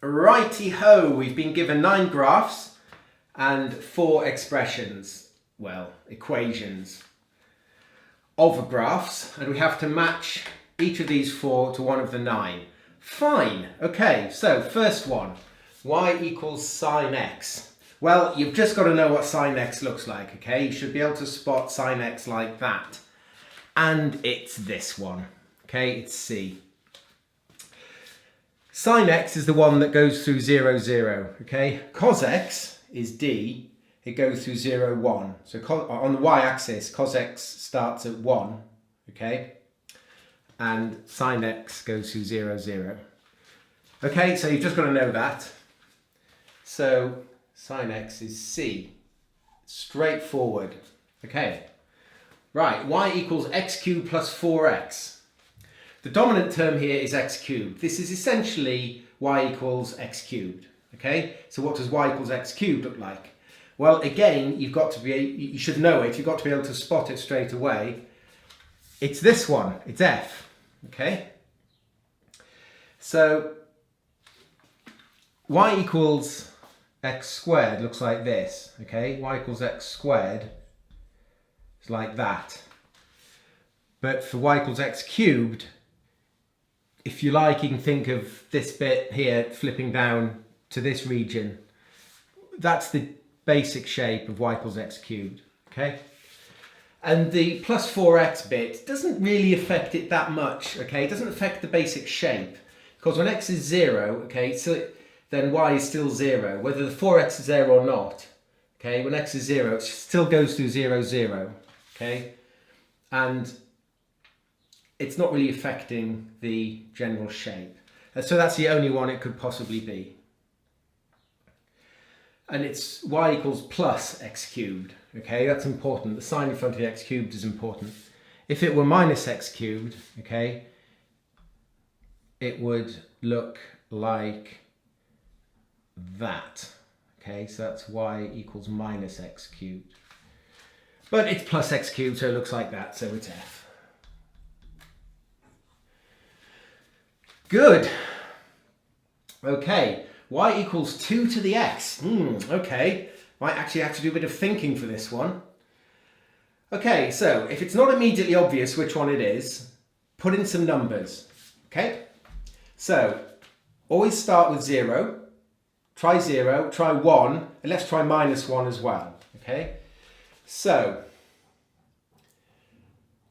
Righty-ho, we've been given 9 graphs and 4 expressions, well, equations of graphs, and we have to match each of these 4 to one of the 9. Fine, okay, so first one, y equals sine x. Well, you've just got to know what sine x looks like, okay? You should be able to spot sine x like that. And it's this one, okay? It's C. Sine x is the one that goes through 0, 0, okay? Cos x is D, it goes through 0, 1. So on the y-axis, cos x starts at 1, okay? And sine x goes through 0, 0. Okay, so you've just got to know that. So sine x is C. Straightforward. Okay. Right, y equals x cubed plus 4x. The dominant term here is x cubed. This is essentially y equals x cubed. Okay, so what does y equals x cubed look like? Well, again, you should know it. You've got to be able to spot it straight away. It's this one. It's f. Okay. So y equals x squared looks like this. Okay, y equals x squared is like that. But for y equals x cubed, if you like, you can think of this bit here flipping down to this region. That's the basic shape of y equals x cubed, okay? And the plus 4x bit doesn't really affect it that much, okay? It doesn't affect the basic shape, because when x is 0, okay, so then y is still 0, whether the 4x is there or not, okay? When x is 0, it still goes through 0, 0, okay? And it's not really affecting the general shape. So that's the only one it could possibly be. And it's y equals plus x cubed. Okay, that's important. The sign in front of the x cubed is important. If it were minus x cubed, okay, it would look like that. Okay, so that's y equals minus x cubed. But it's plus x cubed, so it looks like that, so it's f. Good. Okay, y equals 2 to the x. Okay, might actually have to do a bit of thinking for this one. Okay, so if it's not immediately obvious which one it is, put in some numbers. Okay, so always start with 0, try 1, and let's try minus 1 as well. Okay, so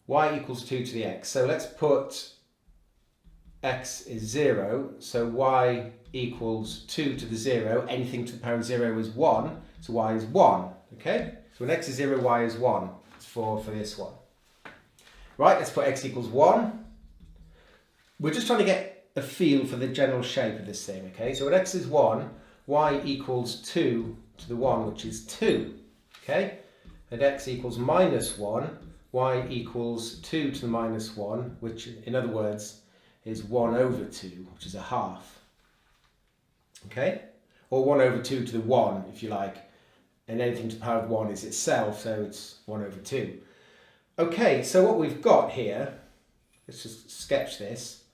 y equals 2 to the x. So let's put x is 0, so y equals 2 to the 0, anything to the power of 0 is 1, so y is 1, okay? So when x is 0, y is 1, it's 4 for this one. Right, let's put x equals 1. We're just trying to get a feel for the general shape of this thing, okay? So when x is 1, y equals 2 to the 1, which is 2, okay? And x equals minus 1, y equals 2 to the minus 1, which in other words is 1 over 2, which is a half. Okay? Or 1 over 2 to the 1, if you like. And anything to the power of 1 is itself, so it's 1 over 2. Okay, so what we've got here, let's just sketch this.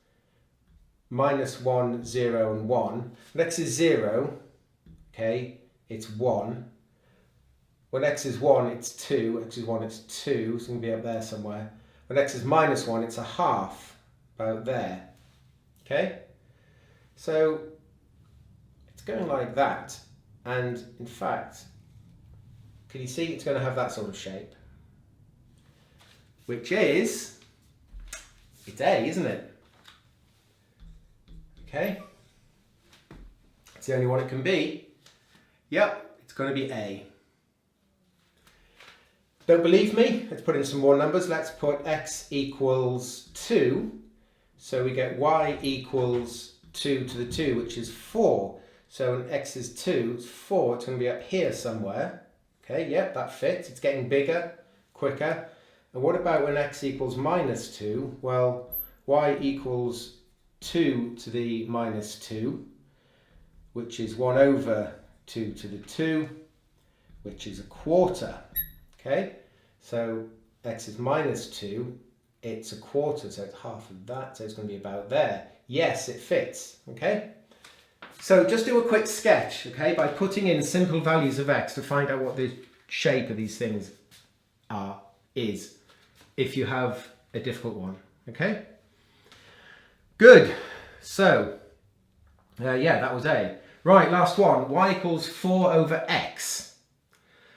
Minus 1, 0 and 1. When x is 0, okay, it's 1. When x is 1, it's 2. X is 1, it's 2, so it's going to be up there somewhere. When x is minus 1, it's a half. About there, okay? So it's going like that, and in fact, can you see it's going to have that sort of shape? Which is, it's A, isn't it? Okay? It's the only one it can be. Yep, it's going to be A. Don't believe me? Let's put in some more numbers. Let's put x equals 2. So we get y equals 2 to the 2, which is 4. So when x is 2, it's 4. It's going to be up here somewhere. Okay, yep, that fits. It's getting bigger, quicker. And what about when x equals minus 2? Well, y equals 2 to the minus 2, which is 1 over 2 to the 2, which is a quarter. Okay, so x is minus 2. It's a quarter, so it's half of that, so it's going to be about there. Yes, it fits, okay? So just do a quick sketch, okay, by putting in simple values of x to find out what the shape of these things is, if you have a difficult one, okay? Good. So, yeah, that was A. Right, last one. Y equals 4 over x.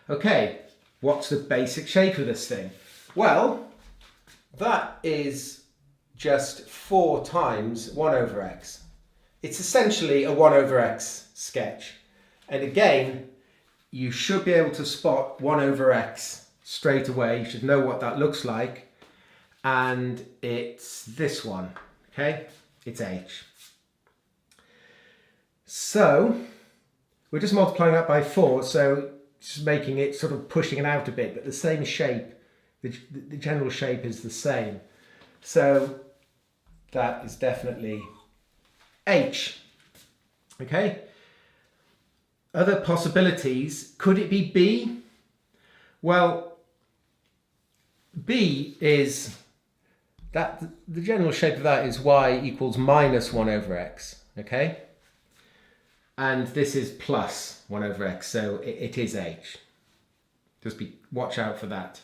Okay, what's the basic shape of this thing? Well, that is just 4 times 1 over x. It's essentially a 1 over x sketch. And again, you should be able to spot 1 over x straight away. You should know what that looks like. And it's this one, okay? It's h. So, we're just multiplying that by 4, so just making it, sort of pushing it out a bit, but the same shape, the general shape is the same. So, that is definitely h. Okay? Other possibilities, could it be b? Well, b is, that the general shape of that is y equals minus 1 over x, okay? And this is plus 1 over x, so it is h. Just watch out for that.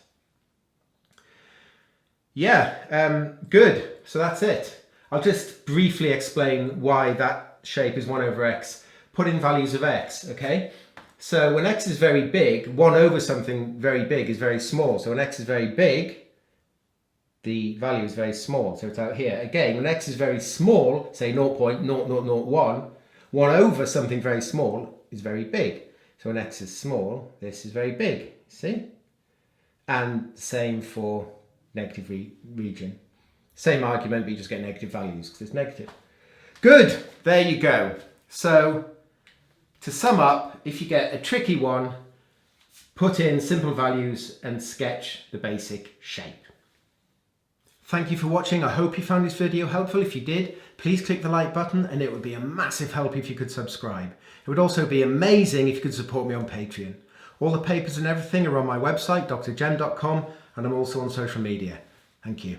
Yeah, good. So that's it. I'll just briefly explain why that shape is 1 over x. Put in values of x, okay? So when x is very big, 1 over something very big is very small. So when x is very big, the value is very small. So it's out here. Again, when x is very small, say 0.0001, 1 over something very small is very big. So when x is small, this is very big, see? And same for negative region. Same argument, but you just get negative values because it's negative. Good, there you go. So to sum up, if you get a tricky one, put in simple values and sketch the basic shape. Thank you for watching. I hope you found this video helpful. If you did, please click the like button and it would be a massive help if you could subscribe. It would also be amazing if you could support me on Patreon. All the papers and everything are on my website, drgem.com, and I'm also on social media. Thank you.